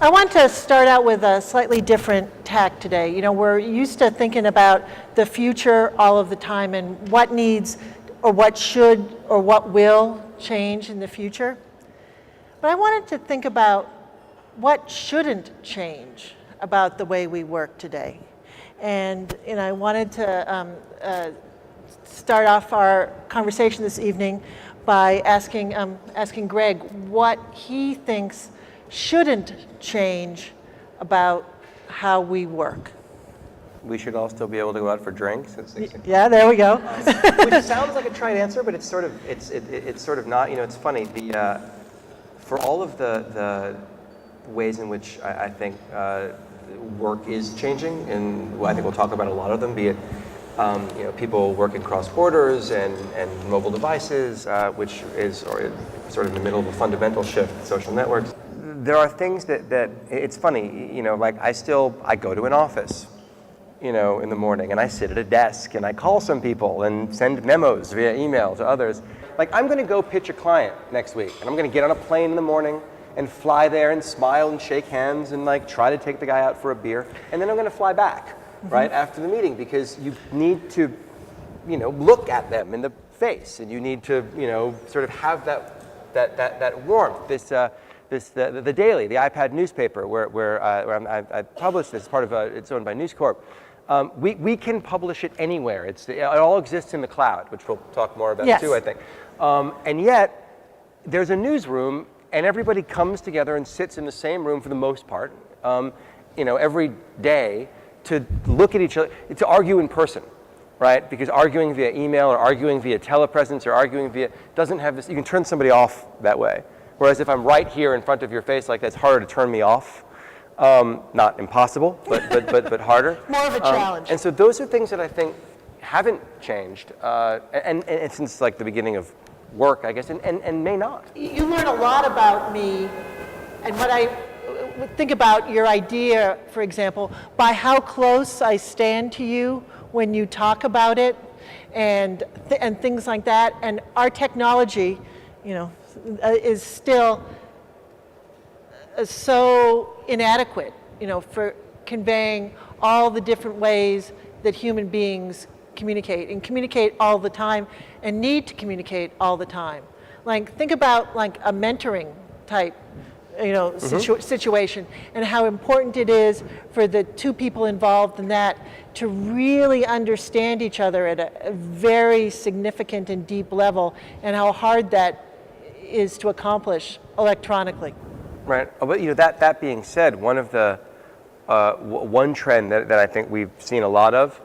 I want to start out with a slightly different tack today. You know, we're used to thinking about the future all of the time and what needs or what should or what will change in the future. But I wanted to think about what shouldn't change about the way we work today. And I wanted to start off our conversation this evening by asking Greg what he thinks shouldn't change about how we work. We should all still be able to go out for drinks at 6 o'clock. Yeah, there we go. Which sounds like a trite answer, but it's sort of not. You know, it's funny. For all of the ways in which I think work is changing, and I think we'll talk about a lot of them, be it people working cross borders and mobile devices, which is sort of in the middle of a fundamental shift in social networks. There are things that it's funny, like I go to an office, in the morning, and I sit at a desk and I call some people and send memos via email to others. Like, I'm going to go pitch a client next week, and I'm going to get on a plane in the morning and fly there and smile and shake hands and try to take the guy out for a beer, and then I'm going to fly back right after the meeting, because you need to look at them in the face, and you need to sort of have that warmth. The Daily, the iPad newspaper where I publish this, part of it's owned by News Corp. We can publish it anywhere. It all exists in the cloud, which we'll talk more about too, I think. And yet, there's a newsroom, and everybody comes together and sits in the same room for the most part, every day to look at each other, to argue in person, right? Because arguing via email or arguing via telepresence or arguing via doesn't have this. You can turn somebody off that way. Whereas if I'm right here in front of your face like that, it's harder to turn me off. Not impossible, but harder. More of a challenge. And so those are things that I think haven't changed, and since like the beginning of work, I guess, and may not. You learn a lot about me and what I think about your idea, for example, by how close I stand to you when you talk about it, and things like that. And our technology, is still so inadequate, for conveying all the different ways that human beings communicate all the time and need to communicate all the time. Like, think about like a mentoring type, situation, and how important it is for the two people involved in that to really understand each other at a very significant and deep level, and how hard that is to accomplish electronically. Right. But that being said, one of the one trend that I think we've seen a lot of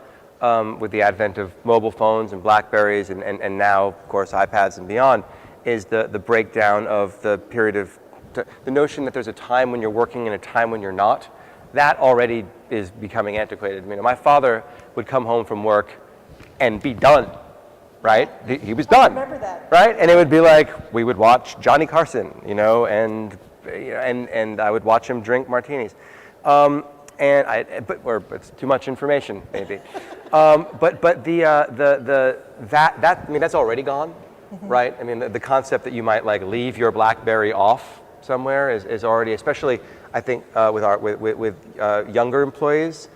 with the advent of mobile phones and BlackBerries and now, of course, iPads and beyond, is the breakdown of the period of the notion that there's a time when you're working and a time when you're not. That already is becoming antiquated. My father would come home from work and be done. Right? He was done. I remember that. Right? And it would be like, we would watch Johnny Carson, and I would watch him drink martinis. Or it's too much information, maybe. But that's already gone, right? The concept that you might leave your BlackBerry off somewhere is already, especially I think with younger employees,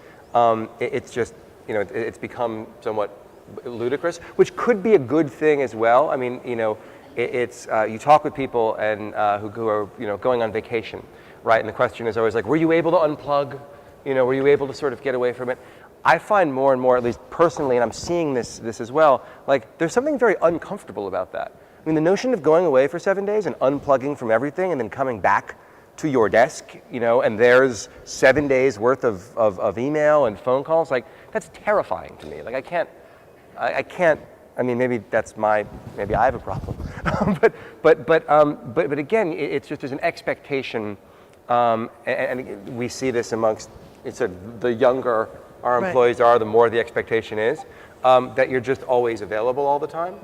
it's just it's become somewhat ludicrous, which could be a good thing as well. It's you talk with people and who are going on vacation, right? And the question is always like, were you able to unplug? Were you able to sort of get away from it? I find more and more, at least personally, and I'm seeing this as well, like there's something very uncomfortable about that. The notion of going away for 7 days and unplugging from everything and then coming back to your desk, and there's 7 days worth of email and phone calls, like that's terrifying to me. Like I can't. Maybe maybe I have a problem, but again, it's just there's an expectation, and we see this amongst the younger our employees are, the more the expectation is that you're just always available all the time,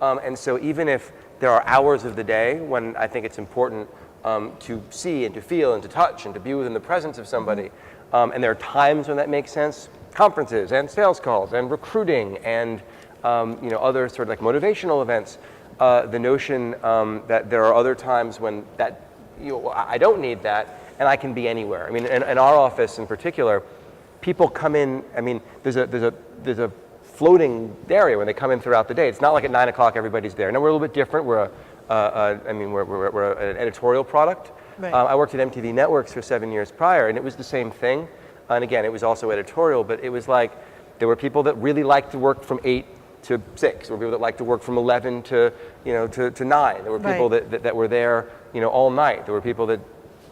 and so even if there are hours of the day when I think it's important to see and to feel and to touch and to be within the presence of somebody, and there are times when that makes sense. Conferences and sales calls and recruiting and other sort of like motivational events. The notion that there are other times when that I don't need that, and I can be anywhere. I mean, in our office in particular, people come in. I mean, there's a floating area when they come in throughout the day. It's not like at 9 o'clock everybody's there. No, we're a little bit different. We're an editorial product. Right. I worked at MTV Networks for 7 years prior, and it was the same thing. And again, it was also editorial, but it was like there were people that really liked to work from 8 to 6. There were people that liked to work from 11 to 9. There were people that were there all night. There were people that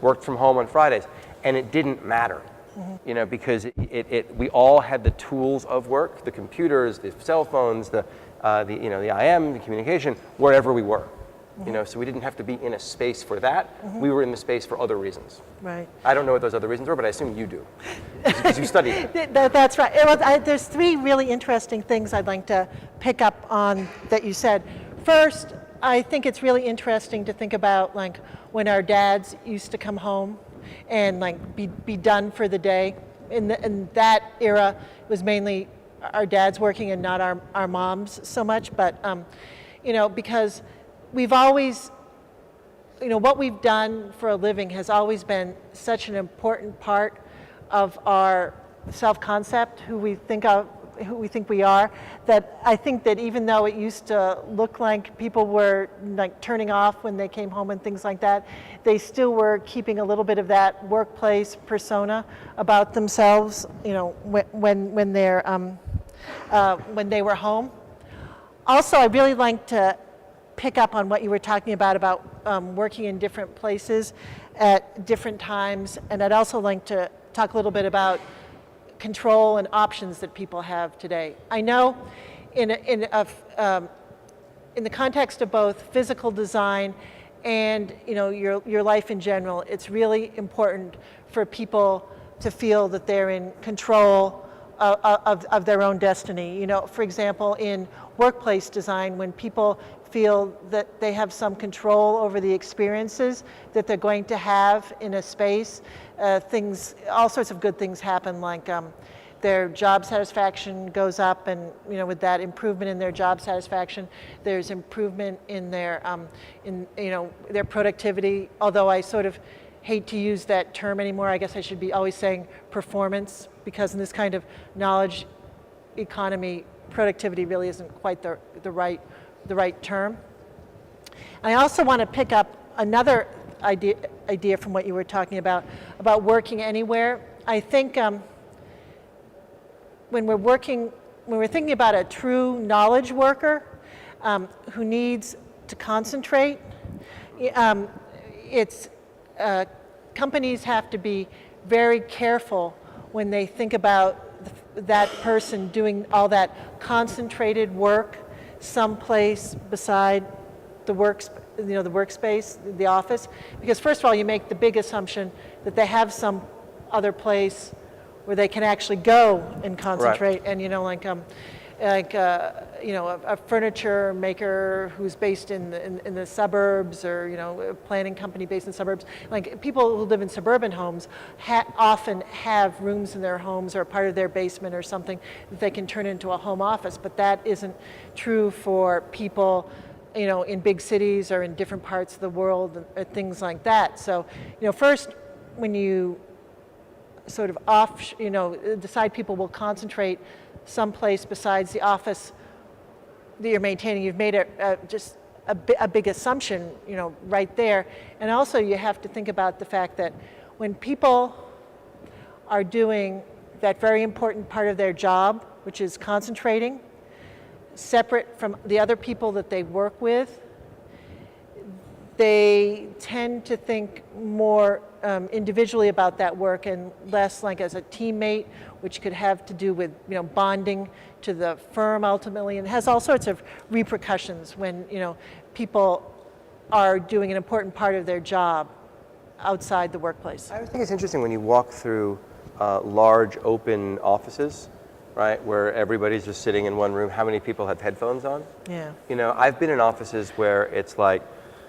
worked from home on Fridays, and it didn't matter. Because we all had the tools of work, the computers, the cell phones, the IM, the communication, wherever we were. So we didn't have to be in a space for that. We were in the space for other reasons. Right. I don't know what those other reasons were, but I assume you do, because you studied it. That's right. There's 3 really interesting things I'd like to pick up on that you said. First, I think it's really interesting to think about like when our dads used to come home and like be done for the day. In that era, it was mainly our dads working and not our moms so much. But because we've always, what we've done for a living has always been such an important part of our self-concept, who we think we are, that I think that even though it used to look like people were like turning off when they came home and things like that, they still were keeping a little bit of that workplace persona about themselves, when they were home. Also, I really like to pick up on what you were talking about working in different places at different times, and I'd also like to talk a little bit about control and options that people have today. I know in the context of both physical design and your life in general, it's really important for people to feel that they're in control of their own destiny. For example, in workplace design, when people feel that they have some control over the experiences that they're going to have in a space, all sorts of good things happen, like their job satisfaction goes up, and with that improvement in their job satisfaction, there's improvement in their their productivity. Although I sort of hate to use that term anymore, I guess I should be always saying performance, because in this kind of knowledge economy, productivity really isn't quite the right term. And I also want to pick up another idea from what you were talking about working anywhere. I think when we're thinking about a true knowledge worker who needs to concentrate, companies have to be very careful when they think about that person doing all that concentrated work someplace beside the workspace, the office. Because first of all, you make the big assumption that they have some other place where they can actually go and concentrate. Right. And a furniture maker who's based in the suburbs, or a planning company based in the suburbs. Like people who live in suburban homes often have rooms in their homes or part of their basement or something that they can turn into a home office. But that isn't true for people in big cities or in different parts of the world, or things like that. So first, when you sort of decide people will concentrate someplace besides the office that you're maintaining, you've made just a big assumption, right there. And also you have to think about the fact that when people are doing that very important part of their job, which is concentrating, separate from the other people that they work with, they tend to think more individually about that work and less like as a teammate, which could have to do with bonding to the firm ultimately, and has all sorts of repercussions when people are doing an important part of their job outside the workplace. I think it's interesting when you walk through large open offices, right, where everybody's just sitting in one room. How many people have headphones on? Yeah. I've been in offices where it's like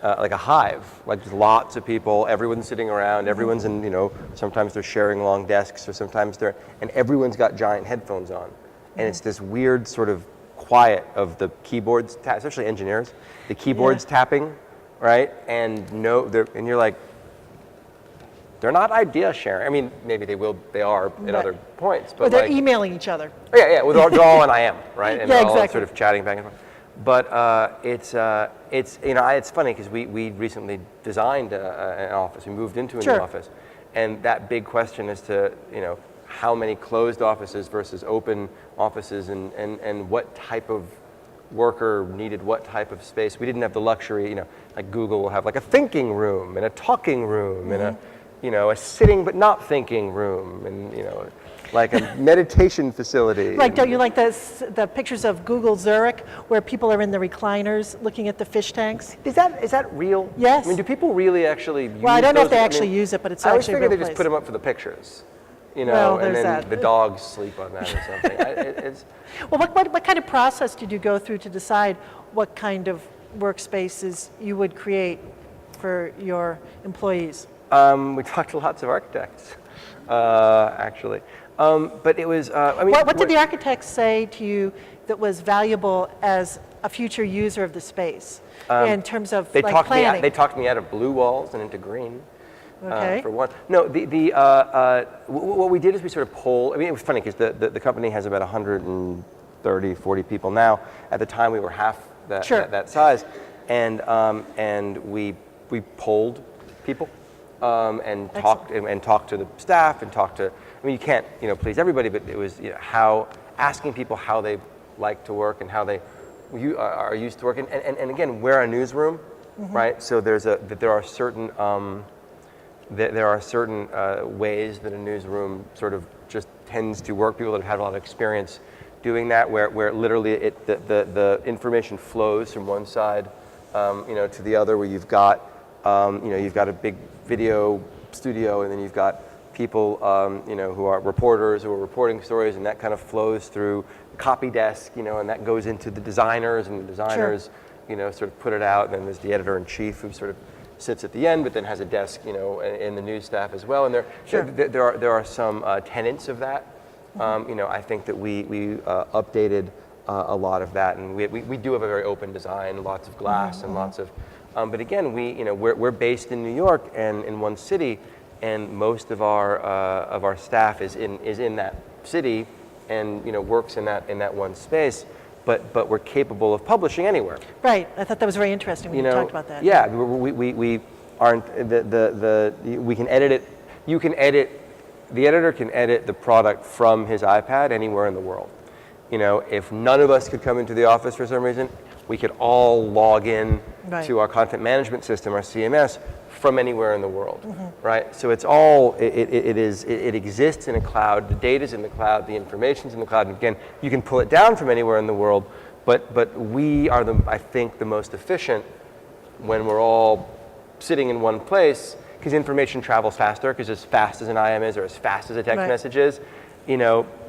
a hive, like just lots of people, everyone's sitting around, everyone's in, sometimes they're sharing long desks, or sometimes and everyone's got giant headphones on. And it's this weird sort of quiet of the keyboards, especially engineers, the keyboards tapping, right? And you're like, they're not idea sharing. I mean, maybe they are at other points, but Or they're like, emailing each other. yeah, well, they're all on IM, right? And Yeah, they're all exactly. sort of chatting back and forth. But it's it's funny because we recently designed an office. We moved into a new office, and that big question as to how many closed offices versus open offices, and what type of worker needed what type of space. We didn't have the luxury, like Google will have like a thinking room and a talking room and a sitting but not thinking room, and like a meditation facility. Like, don't you like the pictures of Google Zurich where people are in the recliners looking at the fish tanks? Is that real? Yes. I mean, do people really actually use Well, I don't know if those? they actually use it, but it's I always actually a figure real they just place. put them up for the pictures, Well, and there's then that. the dogs sleep on that or something. It's Well, what kind of process did you go through to decide what kind of workspaces you would create for your employees? we talked to lots of architects, actually, but it was. I mean, What did the architects say to you that was valuable as a future user of the space in terms of planning? They talked me out of blue walls and into green. Okay. For one, no. What we did is we sort of polled. I mean, it was funny because the company has about 130, 40 people now. At the time, we were half that size, and we polled people and talked to the staff and talked to. I mean, you can't please everybody, but it was asking people how they like to work and how they are used to working. And again, we're a newsroom, right? So there are certain. There are certain ways that a newsroom sort of just tends to work. People that have had a lot of experience doing that, where literally the information flows from one side, to the other, where you've got a big video studio, and then you've got people who are reporters who are reporting stories, and that kind of flows through the copy desk, and that goes into the designers, and the designers, sort of put it out, and then there's the editor-in-chief who sort of sits at the end, but then has a desk, in the news staff as well. And there are some tenets of that. I think that we updated a lot of that, and we do have a very open design, lots of glass and lots of. But again, we're based in New York and in one city, and most of our staff is in that city, and works in that one space. But we're capable of publishing anywhere. Right. I thought that was very interesting when you talked about that. Yeah, we aren't we can edit it. You can edit. The editor can edit the product from his iPad anywhere in the world. If none of us could come into the office for some reason, we could all log in to our content management system, our CMS, from anywhere in the world, right? So it's all, it exists in a cloud, the data's in the cloud, the information's in the cloud, and again, you can pull it down from anywhere in the world, but we are, I think, the most efficient when we're all sitting in one place, because information travels faster, because as fast as an IM is, or as fast as a text message is,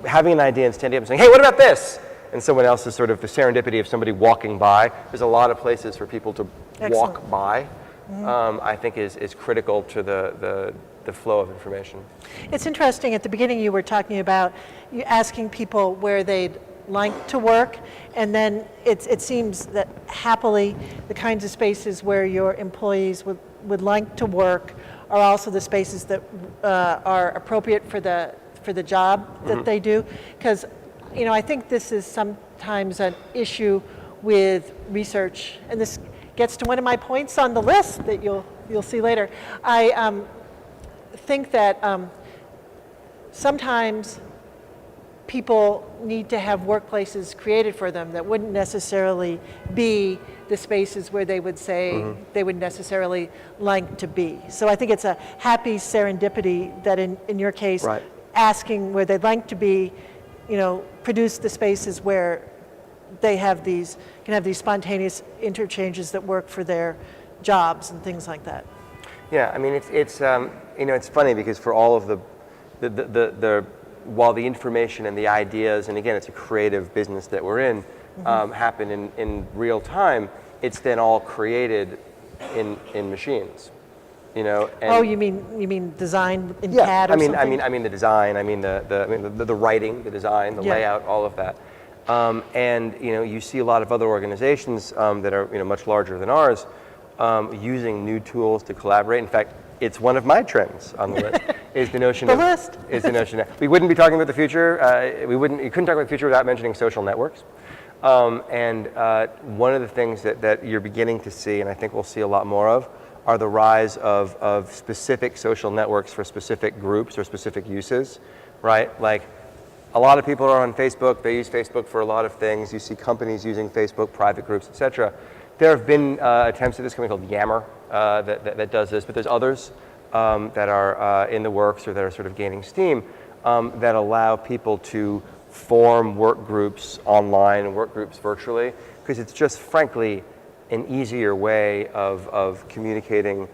having an idea and standing up and saying, hey, what about this? And someone else is sort of the serendipity of somebody walking by. There's a lot of places for people to walk by. I think is critical to the flow of information. It's interesting, at the beginning you were talking about you asking people where they'd like to work, and then it seems that happily the kinds of spaces where your employees would like to work are also the spaces that are appropriate for the job that they do. Because I think this is sometimes an issue with research, and this gets to one of my points on the list that you'll see later. I think that sometimes people need to have workplaces created for them that wouldn't necessarily be the spaces where they would say they would necessarily like to be. So I think it's a happy serendipity that in your case, asking where they'd like to be, produce the spaces where they can have these spontaneous interchanges that work for their jobs and things like that. Yeah, I mean it's funny because for all of the while the information and the ideas, and again it's a creative business that we're in, happen in real time, it's then all created in machines. And you mean design in CAD or something? I mean the design, the writing, the design, the layout, all of that. And you see a lot of other organizations that are much larger than ours, using new tools to collaborate. In fact, it's one of my trends on the list. Is the notion that we wouldn't be talking about the future. You couldn't talk about the future without mentioning social networks. And one of the things that you're beginning to see, and I think we'll see a lot more of, are the rise of specific social networks for specific groups or specific uses, right? Like a lot of people are on Facebook. They use Facebook for a lot of things. You see companies using Facebook, private groups, et cetera. There have been attempts at this company called Yammer that does this, but there's others that are in the works or that are sort of gaining steam that allow people to form work groups online and work groups virtually, because it's just frankly an easier way of communicating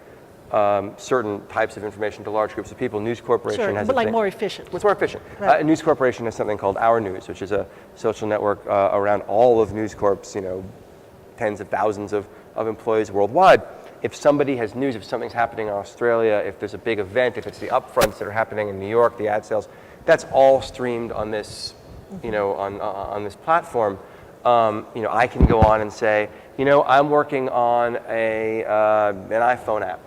certain types of information to large groups of people. News Corporation has but like more efficient. It's more efficient. Right. News Corporation has something called Our News, which is a social network around all of News Corp's, tens of thousands of employees worldwide. If somebody has news, if something's happening in Australia, if there's a big event, if it's the upfronts that are happening in New York, the ad sales, that's all streamed on this, on this platform. I can go on and say, I'm working on an iPhone app,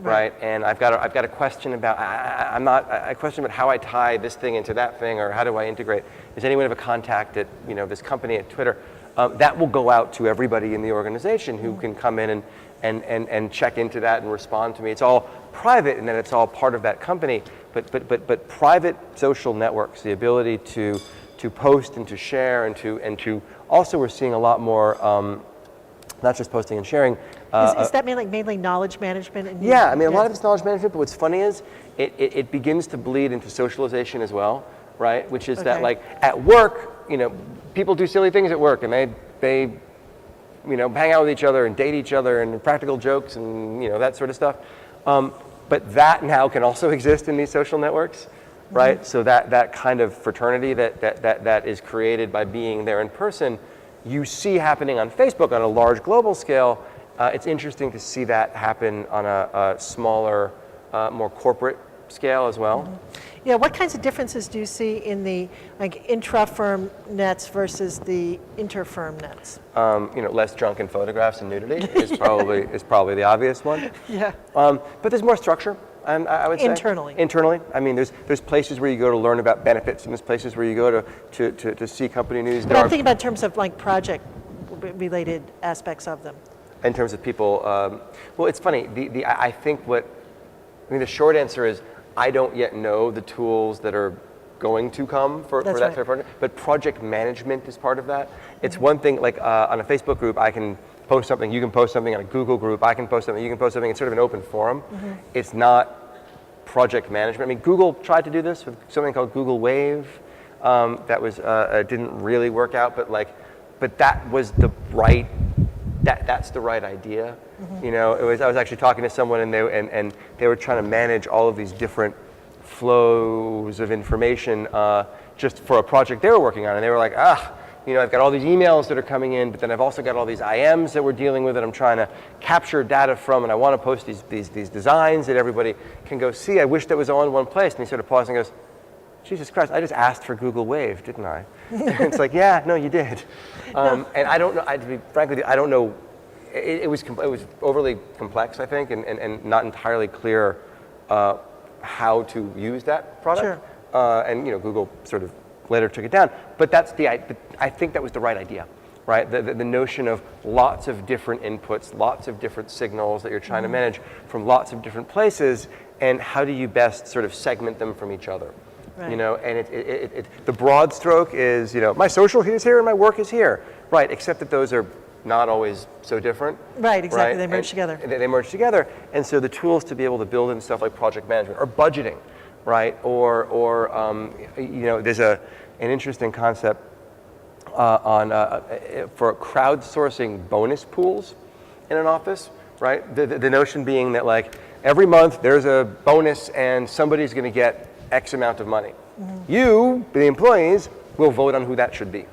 right? And I've got a question about I question about how I tie this thing into that thing, or how do I integrate? Does anyone have a contact at this company at Twitter? That will go out to everybody in the organization who can come in and check into that and respond to me. It's all private, and then it's all part of that company. But private social networks, the ability to post and to share and to also, we're seeing a lot more, not just posting and sharing. Is that mainly knowledge management? Yeah, a lot of it's knowledge management, but what's funny is it begins to bleed into socialization as well, right? Which is that, like, at work, people do silly things at work, and they hang out with each other and date each other and practical jokes and that sort of stuff. But that now can also exist in these social networks, right? So that kind of fraternity that is created by being there in person, you see happening on Facebook on a large global scale. It's interesting to see that happen on a smaller, more corporate scale as well. Yeah, what kinds of differences do you see in the intra-firm nets versus the inter-firm nets? Less drunken photographs and nudity is probably the obvious one. Yeah. But there's more structure, I would say. Internally. There's places where you go to learn about benefits, and there's places where you go to see company news. But I'm thinking about in terms of project-related aspects of them. In terms of people, well, it's funny. I think the short answer is I don't yet know the tools that are going to come for that sort of project, but project management is part of that. It's one thing, like on a Facebook group, I can post something, you can post something. On a Google group, I can post something, you can post something. It's sort of an open forum. It's not project management. Google tried to do this with something called Google Wave. That was didn't really work out, but that was the right. That's the right idea. I was actually talking to someone, and they were trying to manage all of these different flows of information just for a project they were working on, and they were like, I've got all these emails that are coming in, but then I've also got all these IMs that we're dealing with that I'm trying to capture data from, and I want to post these designs that everybody can go see. I wish that was all in one place. And he sort of paused and goes, Jesus Christ, I just asked for Google Wave, didn't I? It's like, yeah, no, you did. And I don't know, frankly, I don't know. It was overly complex, I think, and not entirely clear how to use that product. Sure. And Google sort of later took it down. But I think that was the right idea, right? The notion of lots of different inputs, lots of different signals that you're trying to manage from lots of different places, and how do you best sort of segment them from each other? Right. And the broad stroke is, my social is here and my work is here, right? Except that those are not always so different. Right, exactly. Right? They merge together. They merge together, and so the tools to be able to build in stuff like project management or budgeting, right? Or there's an interesting concept for crowdsourcing bonus pools in an office, right? The notion being that, like, every month there's a bonus and somebody's going to get X amount of money. You, the employees, will vote on who that should be,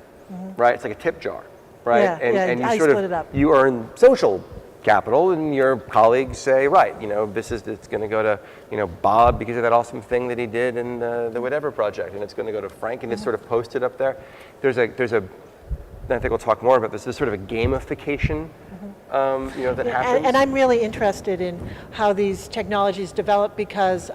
right? It's like a tip jar. Right, yeah, and you split it up. You earn social capital, and your colleagues say, right, it's going to go to Bob because of that awesome thing that he did in the whatever project, and it's going to go to Frank, and it's sort of posted up there. There's a I think we'll talk more about this. There's sort of a gamification that happens. And I'm really interested in how these technologies develop because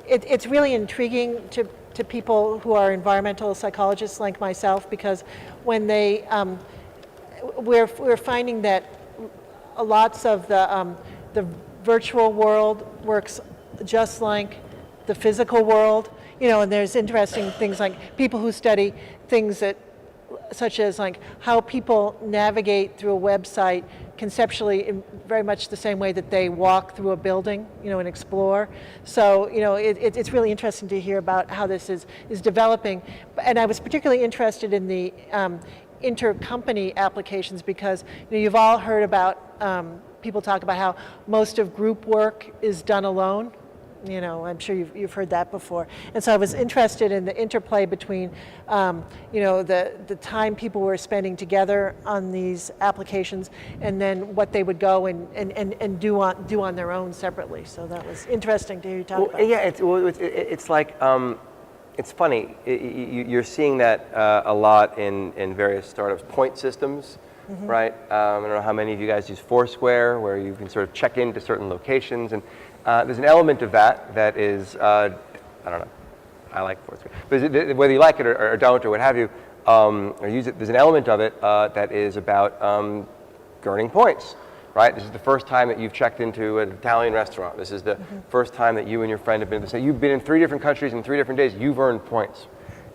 it's really intriguing to people who are environmental psychologists like myself, because when they, we're finding that lots of the virtual world works just like the physical world, and there's interesting things like people who study things such as like how people navigate through a website conceptually in very much the same way that they walk through a building, and explore. So, it's really interesting to hear about how this is developing. And I was particularly interested in the intercompany applications because you've all heard about people talk about how most of group work is done alone. I'm sure you've heard that before. And so I was interested in the interplay between, the time people were spending together on these applications and then what they would go and do on their own separately. So that was interesting to hear you talk about. Yeah, it's like, it's funny. You're seeing that a lot in various startups, point systems. Mm-hmm. Right? I don't know how many of you guys use Foursquare, where you can sort of check into certain locations, and there's an element of that is, I don't know, I like Foursquare, but whether you like it or don't or what have you, or use it, there's an element of it that is about earning points, right? This is the first time that you've checked into an Italian restaurant. This is the mm-hmm. first time that you and your friend have been to say you've been in 3 different countries in 3 different days. You've earned points,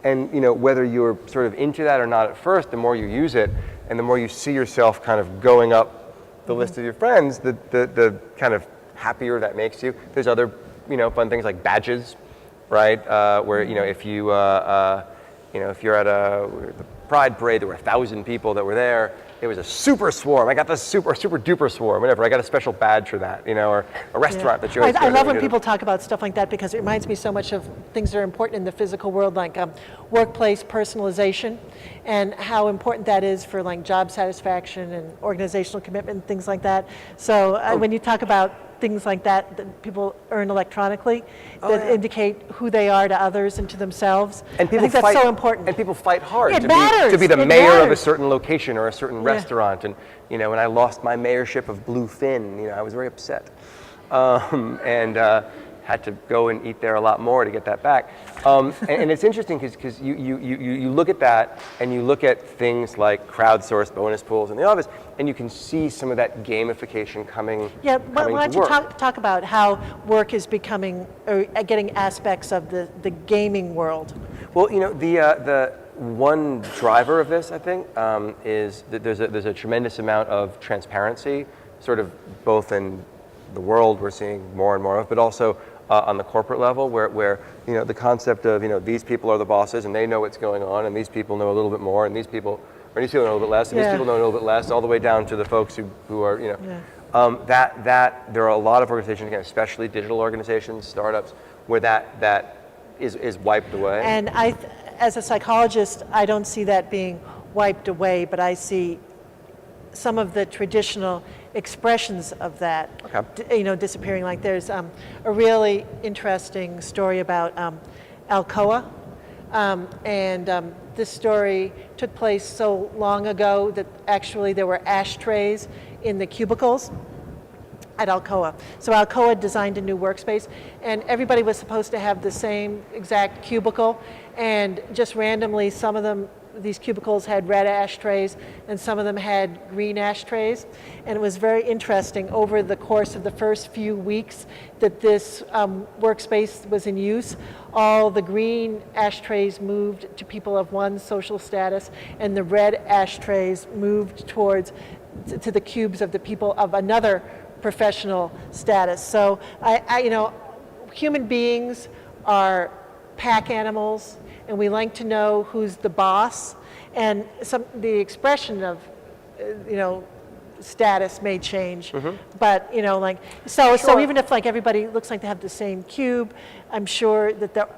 and whether you're sort of into that or not at first, the more you use it, and the more you see yourself kind of going up the list of your friends, the kind of happier that makes you. There's other, fun things like badges, right? Where if you, if you're at the Pride Parade, there were 1,000 people that were there. It was a super swarm. I got the super duper swarm, whatever. I got a special badge for that, or a restaurant that you. I love when people talk about stuff like that because it reminds me so much of things that are important in the physical world, like workplace personalization, and how important that is for like job satisfaction and organizational commitment and things like that. So when you talk about things like that people earn electronically that indicate who they are to others and to themselves. And people I think that's so important. And people fight hard to be the mayor of a certain location or a certain restaurant. And when I lost my mayorship of Bluefin, I was very upset. And had to go and eat there a lot more to get that back. And it's interesting because you look at that and you look at things like crowdsourced bonus pools in the office, and you can see some of that gamification coming. Yeah, why don't you talk about how work is becoming or getting aspects of the gaming world? Well, the one driver of this, I think, is that there's a tremendous amount of transparency, sort of both in the world we're seeing more and more of, but also on the corporate level, where the concept of these people are the bosses and they know what's going on, and these people know a little bit more, and these people know a little bit less, and these people know a little bit less, all the way down to the folks who are that there are a lot of organizations, again, especially digital organizations, startups, where that is wiped away. And as a psychologist, I don't see that being wiped away, but I see some of the traditional expressions of that, disappearing. Like there's a really interesting story about Alcoa, and this story took place so long ago that actually there were ashtrays in the cubicles at Alcoa. So Alcoa designed a new workspace, and everybody was supposed to have the same exact cubicle, and just randomly some of them, these cubicles had red ashtrays and some of them had green ashtrays. And it was very interesting over the course of the first few weeks that this workspace was in use. All the green ashtrays moved to people of one social status, and the red ashtrays moved towards to the cubes of the people of another professional status. So human beings are pack animals, and we like to know who's the boss, and the expression of status may change, but so even if like everybody looks like they have the same cube, I'm sure that there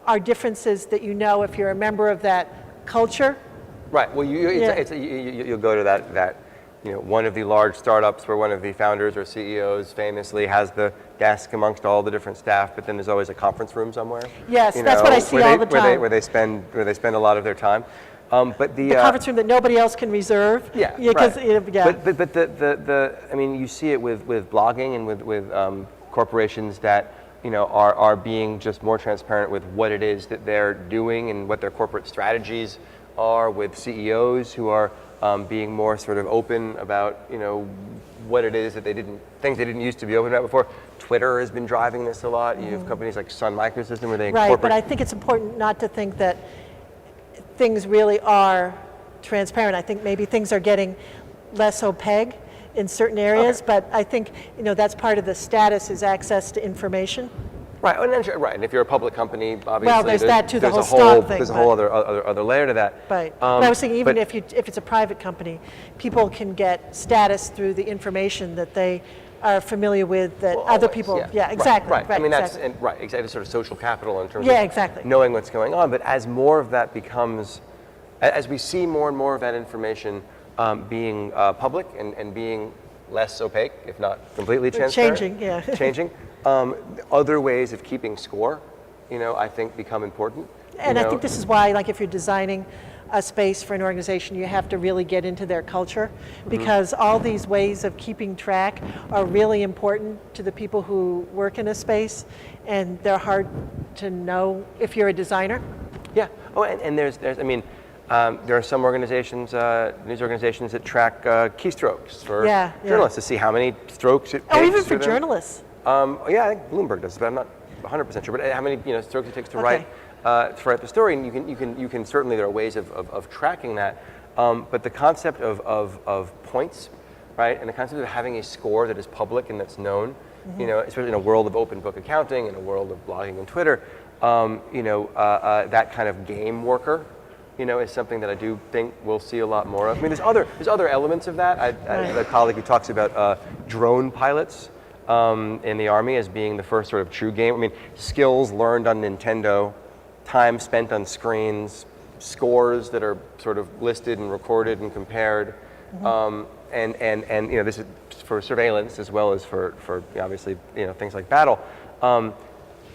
are differences that if you're a member of that culture. Right. Well, you'll go to that one of the large startups where one of the founders or CEOs famously has the desk amongst all the different staff, but then there's always a conference room somewhere. Yes, that's what I see all the time. Where they spend a lot of their time. But the conference room that nobody else can reserve. Yeah, because right. yeah. But the I mean, you see it with blogging and with corporations that are being just more transparent with what it is that they're doing and what their corporate strategies are, with CEOs who are being more sort of open about what it is that things they didn't used to be open about before. Twitter has been driving this a lot. You have companies like Sun Microsystem where they incorporate. Right, but I think it's important not to think that things really are transparent. I think maybe things are getting less opaque in certain areas, but I think that's part of the status is access to information. Right, and if you're a public company, obviously, well, there's that too. The there's whole stock thing. There's a whole other layer to that. Right. But I was thinking, even if it's a private company, people can get status through the information that they are familiar with that other people. Yeah, exactly. Right. Right, I mean, exactly. that's exactly sort of social capital in terms Yeah, of exactly. knowing what's going on. But as more of that becomes, as we see more and more of that information being public and being less opaque, if not completely transparent. Changing, yeah. Changing. Other ways of keeping score, I think become important. And I think this is why, like, if you're designing a space for an organization, you have to really get into their culture, because all these ways of keeping track are really important to the people who work in a space, and they're hard to know if you're a designer. Yeah. Oh, and there's I mean, there are some organizations, news organizations that track keystrokes for journalists to see how many strokes it takes. Oh, even for journalists. Yeah, I think Bloomberg does, but I'm not 100% sure. But how many strokes it takes to write the story, and you can certainly, there are ways of tracking that. But the concept of points, right, and the concept of having a score that is public and that's known, especially in a world of open book accounting, in a world of blogging and Twitter, that kind of game worker, is something that I do think we'll see a lot more of. I mean, there's other elements of that. I have a colleague who talks about drone pilots in the Army as being the first sort of true game. I mean, skills learned on Nintendo, time spent on screens, scores that are sort of listed and recorded and compared, and this is for surveillance as well as for obviously things like battle.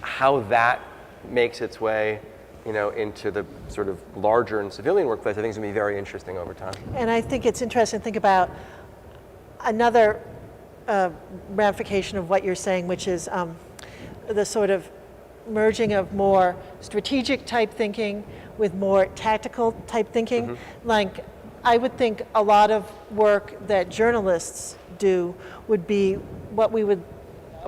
How that makes its way into the sort of larger and civilian workplace, I think is going to be very interesting over time. And I think it's interesting to think about another ramification of what you're saying, which is the sort of merging of more strategic type thinking with more tactical type thinking. Like, I would think a lot of work that journalists do would be what we would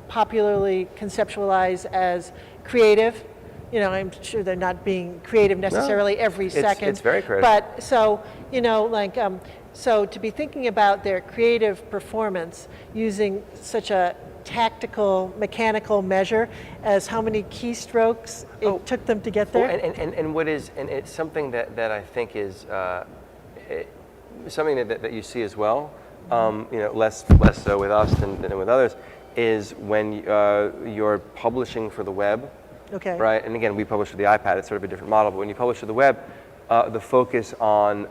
popularly conceptualize as creative. I'm sure they're not being creative necessarily every second. It's very creative. But so, so to be thinking about their creative performance using such a tactical, mechanical measure as how many keystrokes it took them to get there. And it's something that I think is something that you see as well, less so with us than with others, is when you're publishing for the web. Okay. Right, and again, we publish for the iPad. It's sort of a different model. But when you publish for the web, the focus on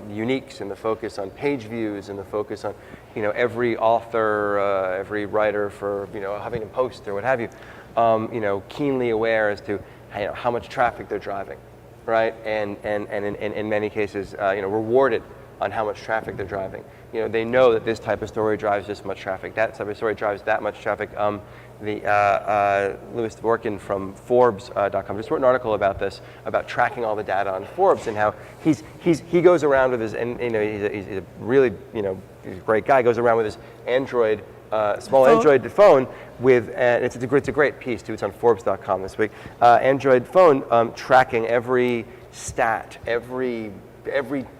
uniques and the focus on page views and the focus on, every author, every writer for, Huffington Post or what have you, keenly aware as to how much traffic they're driving, right? And in many cases, rewarded on how much traffic they're driving. They know that this type of story drives this much traffic. That type of story drives that much traffic. Louis Dvorkin from Forbes.com just wrote an article about this, about tracking all the data on Forbes and how he goes around with his, and he's a really he's a great guy. Goes around with his Android small Android phone with, and it's a great piece too. It's on Forbes.com this week. Android phone tracking every stat, every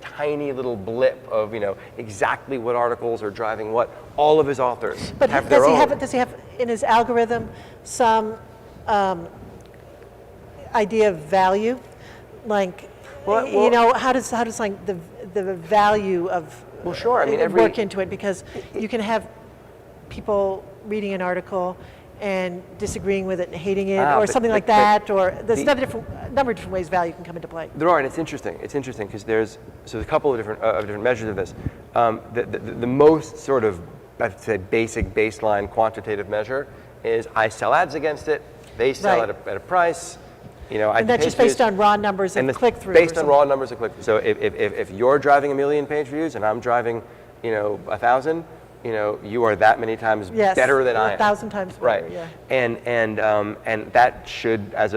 tiny little blip of exactly what articles are driving what. All of his authors have their own. Does he have in his algorithm some idea of value, like how does like the value of sure. I mean, work into it, because you can have people reading an article and disagreeing with it and hating it, or something like that, or there's a number of different ways value can come into play. There are, and it's interesting. It's interesting because there's a couple of different measures of this. The most sort of, I'd say, basic baseline quantitative measure is I sell ads against it, they sell at a price, And that's just based on raw numbers of click-through. Based on raw numbers of click-through. So if you're driving 1 million page views and I'm driving, 1,000, you are that many times better than I am. 1,000 times better. Right. Yeah. And that should, as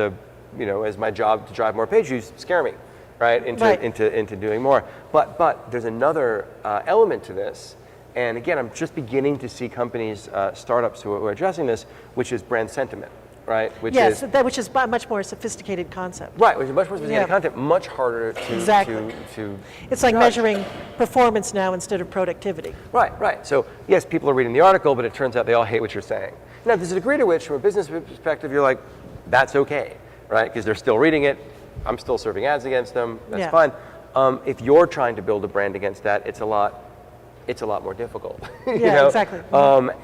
my job to drive more page views, scare me, right? Into doing more. But there's another element to this. And again, I'm just beginning to see companies, startups who are addressing this, which is brand sentiment, right? Which is a much more sophisticated concept. Right, which is much more sophisticated content, much harder to It's like judge. measuring performance now instead of productivity. Right. So yes, people are reading the article, but it turns out they all hate what you're saying. Now, there's a degree to which, from a business perspective, you're like, that's okay, right? Because they're still reading it. I'm still serving ads against them. That's fine. If you're trying to build a brand against that, it's a lot more difficult. Exactly.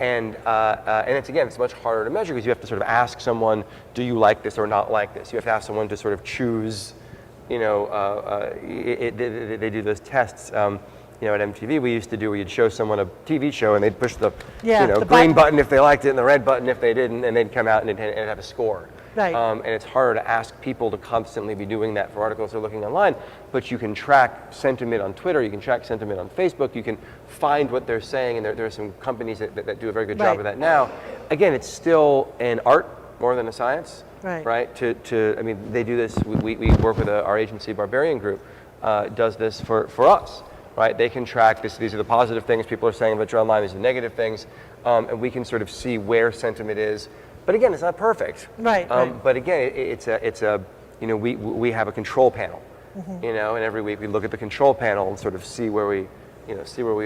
And it's much harder to measure because you have to sort of ask someone, do you like this or not like this? You have to ask someone to sort of choose, they do those tests, at MTV we used to do where you'd show someone a TV show and they'd push the, the green button if they liked it and the red button if they didn't, and they'd come out and it'd have a score. Right. And it's harder to ask people to constantly be doing that for articles they're looking online, but you can track sentiment on Twitter, you can track sentiment on Facebook, you can find what they're saying, and there are some companies that do a very good job of that now. Again, it's still an art more than a science, right? They do this, we work with our agency, Barbarian Group, does this for us, right? They can track this, these are the positive things people are saying about your online, these are the negative things, and we can sort of see where sentiment is. But again, it's not perfect. Right. But again, we have a control panel, and every week we look at the control panel and sort of see where we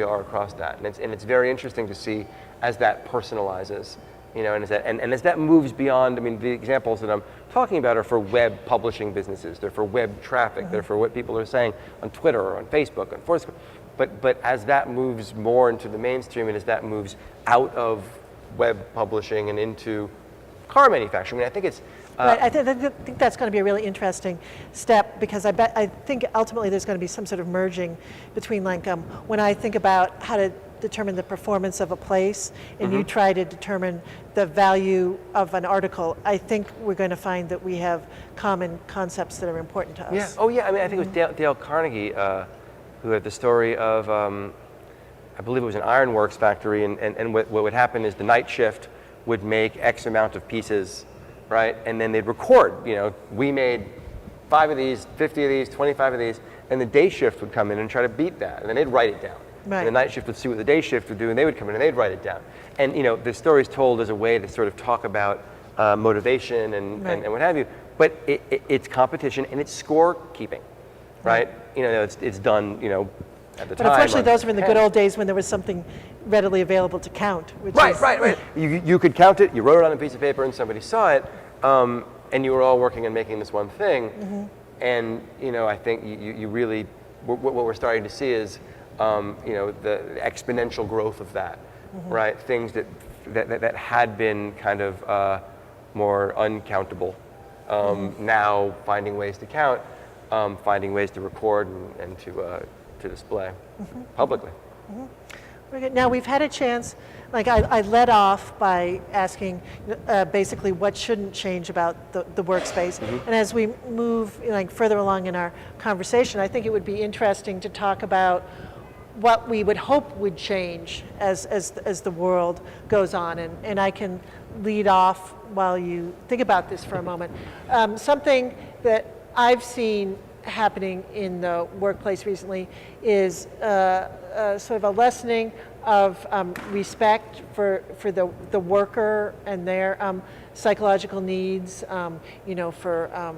are across that. And it's very interesting to see as that personalizes, and as that moves beyond. The examples that I'm talking about are for web publishing businesses. They're for web traffic. They're for what people are saying on Twitter or on Facebook, on Foursquare. But as that moves more into the mainstream, and as that moves out of web publishing and into car manufacturing, I think it's I think that's going to be a really interesting step, because I think ultimately there's going to be some sort of merging between, like, when I think about how to determine the performance of a place and you try to determine the value of an article, I think we're going to find that we have common concepts that are important to us. Yeah. Oh yeah. I think it was Dale Carnegie who had the story of I believe it was an ironworks factory, and what would happen is the night shift would make X amount of pieces, right? And then they'd record, we made 5 of these, 50 of these, 25 of these, and the day shift would come in and try to beat that, and then they'd write it down. Right. And the night shift would see what the day shift would do, and they would come in and they'd write it down. And the story's told as a way to sort of talk about motivation and what have you, but it's competition and it's scorekeeping, right? It's done, at the time. But unfortunately, those were in the good old days when there was something readily available to count. Right. You could count it, you wrote it on a piece of paper and somebody saw it, and you were all working on making this one thing. And, I think you really, what we're starting to see is, the exponential growth of that, right? Things that had been kind of more uncountable, now finding ways to count, finding ways to record and to display publicly. Now, we've had a chance, like I led off by asking basically what shouldn't change about the workspace. And as we move further along in our conversation, I think it would be interesting to talk about what we would hope would change as the world goes on. And I can lead off while you think about this for a moment. Something that I've seen happening in the workplace recently is sort of a lessening of respect for the worker and their psychological needs, for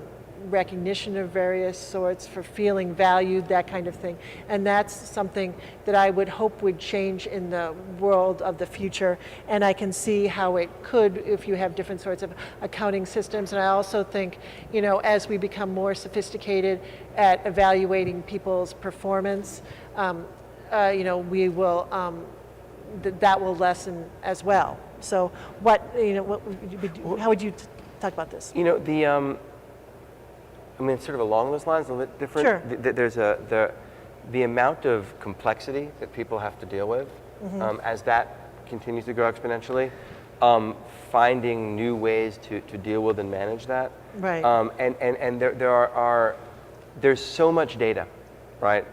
recognition of various sorts, for feeling valued, that kind of thing. And that's something that I would hope would change in the world of the future. And I can see how it could if you have different sorts of accounting systems. And I also think, as we become more sophisticated at evaluating people's performance, we will, that will lessen as well. So how would you talk about this? It's sort of along those lines, a little bit different. Sure. There's the amount of complexity that people have to deal with as that continues to grow exponentially. finding new ways to deal with and manage that. Right. And there's so much data, right?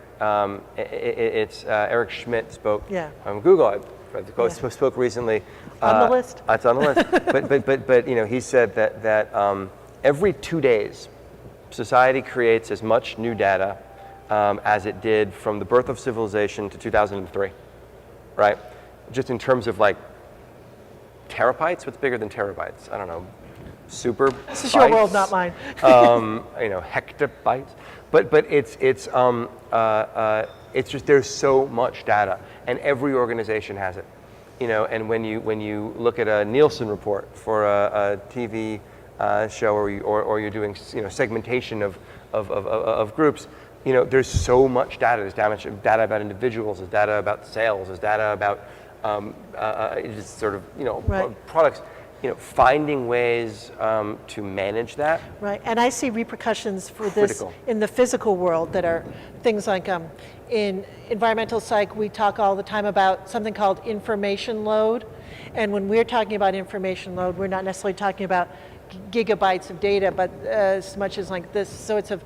It's Eric Schmidt spoke on Google. I spoke recently. On the list? It's on the list. but you know, he said that every 2 days, society creates as much new data as it did from the birth of civilization to 2003, right? Just in terms of like terabytes. What's bigger than terabytes? I don't know. Super. This is your world, not mine. You know, hectabytes. But it's just there's so much data, and every organization has it. You know, and when you look at a Nielsen report for a TV show, or you're doing, you know, segmentation of groups, you know, there's so much data. There's data about individuals. There's data about sales. There's data about just sort of, you know, products. You know, finding ways to manage that. Right, and I see repercussions for this in the physical world that are things like in environmental psych, we talk all the time about something called information load. And when we're talking about information load, we're not necessarily talking about gigabytes of data, but as much as like this. So it's of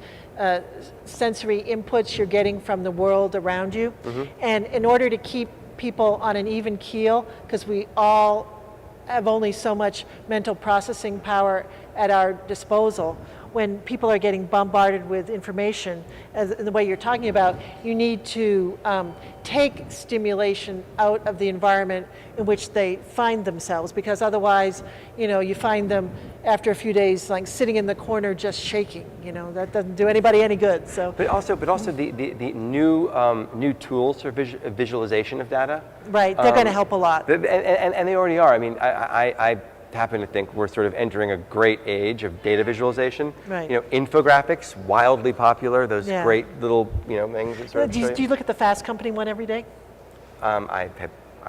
sensory inputs you're getting from the world around you. And in order to keep people on an even keel, because we all have only so much mental processing power at our disposal. When people are getting bombarded with information, as in the way you're talking about, you need to take stimulation out of the environment in which they find themselves, because otherwise, you know, you find them after a few days like sitting in the corner just shaking. You know, that doesn't do anybody any good. So, but also the new tools for visualization of data. Right, they're going to help a lot. And they already are. I mean, I happen to think we're sort of entering a great age of data visualization. Right. You know, infographics, wildly popular. Those great little, you know, things that sort of. Do you look at the Fast Company one every day? I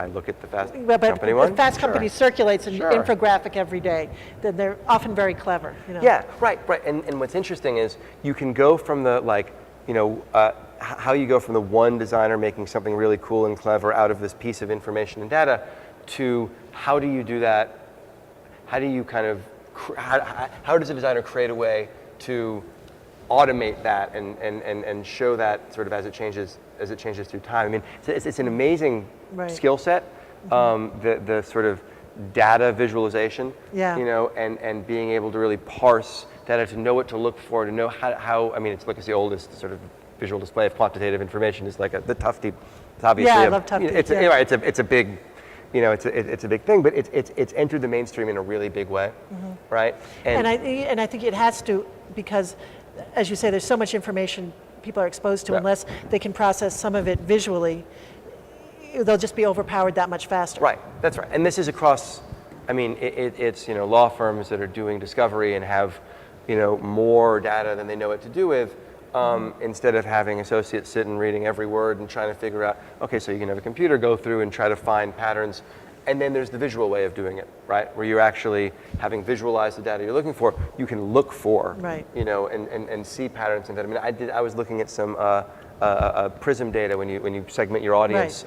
look at the Fast Company one. The Fast Company circulates an infographic every day. They're often very clever. You know? Yeah, right. And what's interesting is you can go from the, like, you know, how you go from the one designer making something really cool and clever out of this piece of information and data to how do you do that? How do you kind of, how does a designer create a way to automate that and show that sort of as it changes through time? I mean, it's an amazing skill set, the sort of data visualization, you know, and being able to really parse data, to know what to look for, to know how I mean, it's like it's the oldest sort of visual display of quantitative information is like the Tufte. It's obviously I love Tufte. It's a big, you know, it's a big thing, but it's entered the mainstream in a really big way, right? And I think it has to, because, as you say, there's so much information people are exposed to. Unless they can process some of it visually, they'll just be overpowered that much faster. Right, that's right. And this is across, I mean, it's, you know, law firms that are doing discovery and have, you know, more data than they know what to do with. Instead of having associates sit and reading every word and trying to figure out, okay, so you can have a computer go through and try to find patterns. And then there's the visual way of doing it, right? Where you're actually having visualized the data you're looking for, you can look for, you know, and see patterns in that. I mean, I was looking at some Prism data when you segment your audience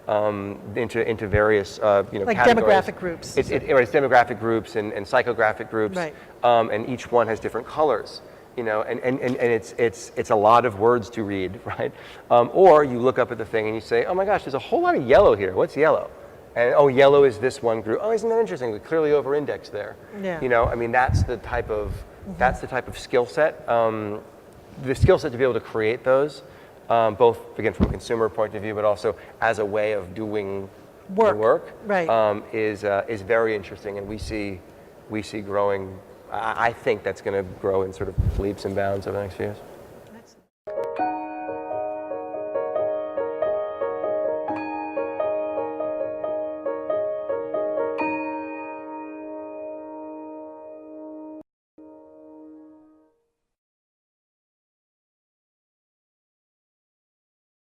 into various, you know, like categories. Demographic groups. It's demographic groups and psychographic groups, and each one has different colors. You know, and it's a lot of words to read, right? Or you look up at the thing and you say, oh my gosh, there's a whole lot of yellow here. What's yellow? And oh, yellow is this one group. Oh, isn't that interesting? We clearly over-indexed there. Yeah. You know, I mean, that's the type of skill set. The skill set to be able to create those, both again from a consumer point of view, but also as a way of doing work, is very interesting, and we see growing. I think that's going to grow in sort of leaps and bounds over the next few years.